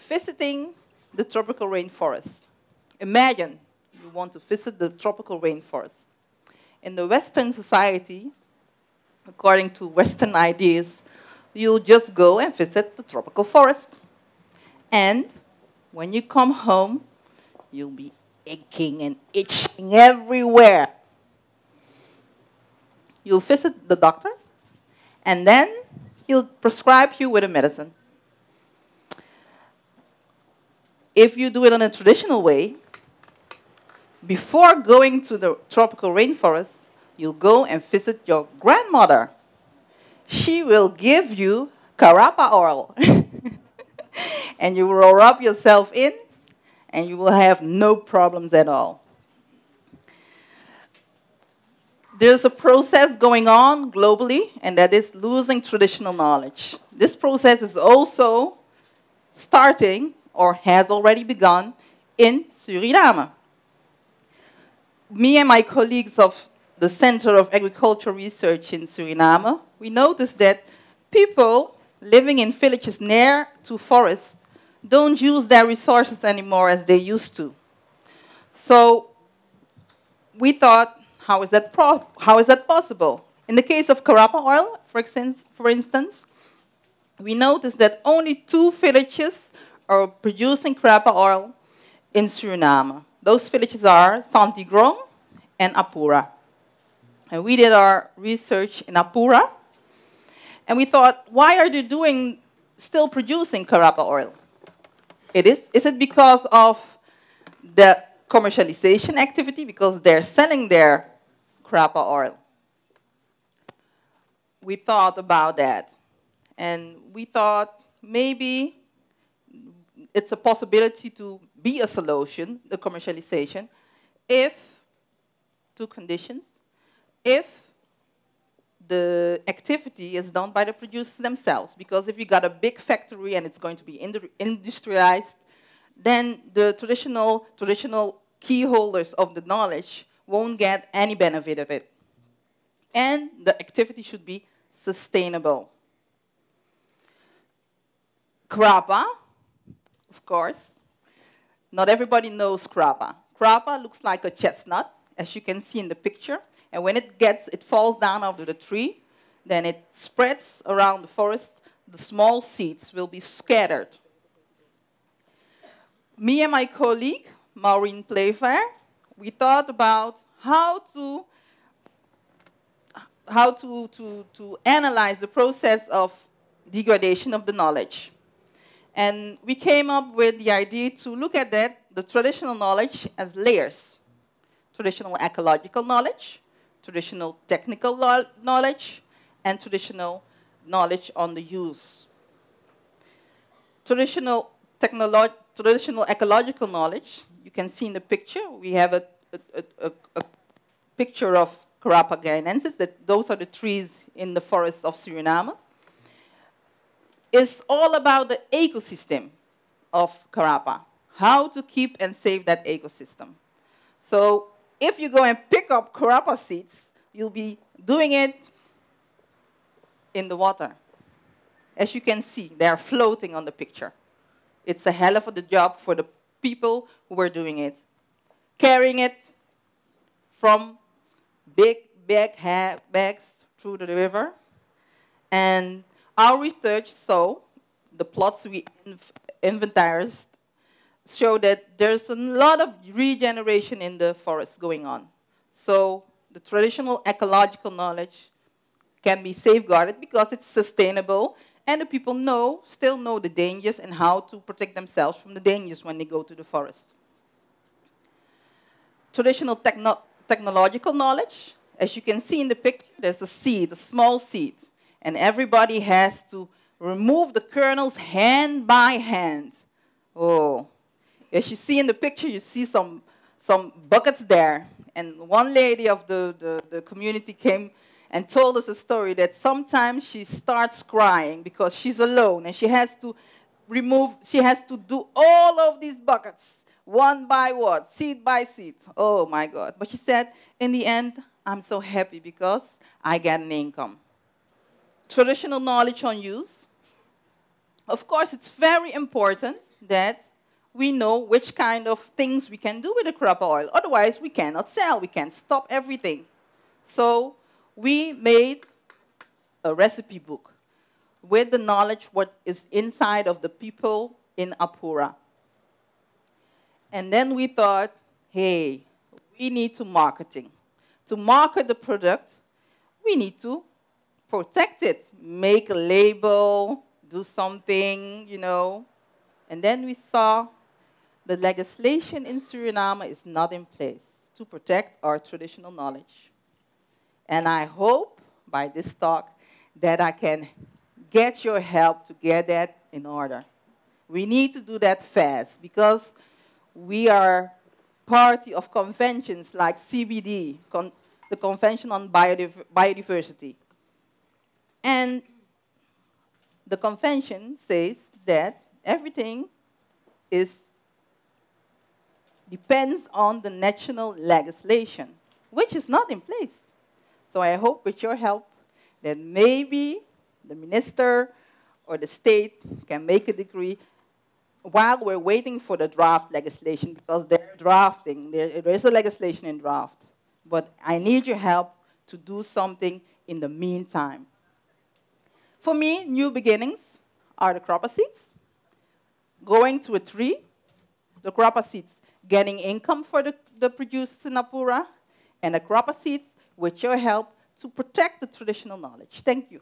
visiting the tropical rainforest. Imagine you want to visit the tropical rainforest. In the Western society, according to Western ideas, you'll just go and visit the tropical forest. And when you come home, you'll be aching and itching everywhere. You'll visit the doctor, and then he'll prescribe you with a medicine. If you do it in a traditional way, before going to the tropical rainforest, you'll go and visit your grandmother. She will give you Carapa oil. And you will rub yourself in, and you will have no problems at all. There's a process going on globally, and that is losing traditional knowledge. This process is also starting, or has already begun, in Suriname. Me and my colleagues of the Center of Agricultural Research in Suriname, we noticed that people living in villages near to forests don't use their resources anymore as they used to. So we thought, how is that possible? In the case of Carapa oil, for instance, we noticed that only 2 villages are producing Carapa oil in Suriname. Those villages are Santigrong and Apura. And we did our research in Apura, and we thought, why are they still producing Carapa oil? Is it because of the commercialization activity, because they're selling their Grappa oil? We thought about that, and we thought maybe it's a possibility to be a solution, the commercialization, if 2 conditions. If the activity is done by the producers themselves, because if you got a big factory and it's going to be industrialized, then the traditional key holders of the knowledge won't get any benefit of it. And the activity should be sustainable. Grappa, of course. Not everybody knows Grappa. Grappa looks like a chestnut, as you can see in the picture. And when it falls down out of the tree, then it spreads around the forest. The small seeds will be scattered. Me and my colleague, Maureen Playfair, we thought about how to analyze the process of degradation of the knowledge. And we came up with the idea to look at the traditional knowledge as layers. Traditional ecological knowledge, traditional technical knowledge, and traditional knowledge on the use. Traditional ecological knowledge, you can see in the picture, we have a picture of Carapa guyanensis, those are the trees in the forests of Suriname. It's all about the ecosystem of Carapa, how to keep and save that ecosystem. So if you go and pick up Carapa seeds, you'll be doing it in the water. As you can see, they are floating on the picture. It's a hell of a job for the people who were doing it. Carrying it from big bags through the river. And our research saw, the plots we inventarized, show that there's a lot of regeneration in the forest going on. So the traditional ecological knowledge can be safeguarded because it's sustainable, and the people still know the dangers and how to protect themselves from the dangers when they go to the forest. Traditional technological knowledge, as you can see in the picture, there's a seed, a small seed, and everybody has to remove the kernels hand by hand. Oh. As you see in the picture, you see some buckets there. And one lady of the community came and told us a story that sometimes she starts crying because she's alone and she has to do all of these buckets, one by one, seed by seed. Oh my God. But she said, in the end, I'm so happy because I get an income. Traditional knowledge on use. Of course, it's very important that we know which kind of things we can do with the Carapa oil. Otherwise, we cannot sell. We can't stop everything. So we made a recipe book with the knowledge what is inside of the people in Apura. And then we thought, hey, we need to marketing. To market the product, we need to protect it, make a label, do something, you know. And then we saw the legislation in Suriname is not in place to protect our traditional knowledge. And I hope by this talk that I can get your help to get that in order. We need to do that fast because we are party of conventions like CBD, the Convention on Biodiversity. And the convention says that everything depends on the national legislation, which is not in place. So I hope with your help that maybe the minister or the state can make a decree while we're waiting for the draft legislation, because they're drafting. There is a legislation in draft. But I need your help to do something in the meantime. For me, new beginnings are the Grappa seeds, going to a tree, the Grappa seeds getting income for the producers in Apura, and the Grappa seeds, with your help, to protect the traditional knowledge. Thank you.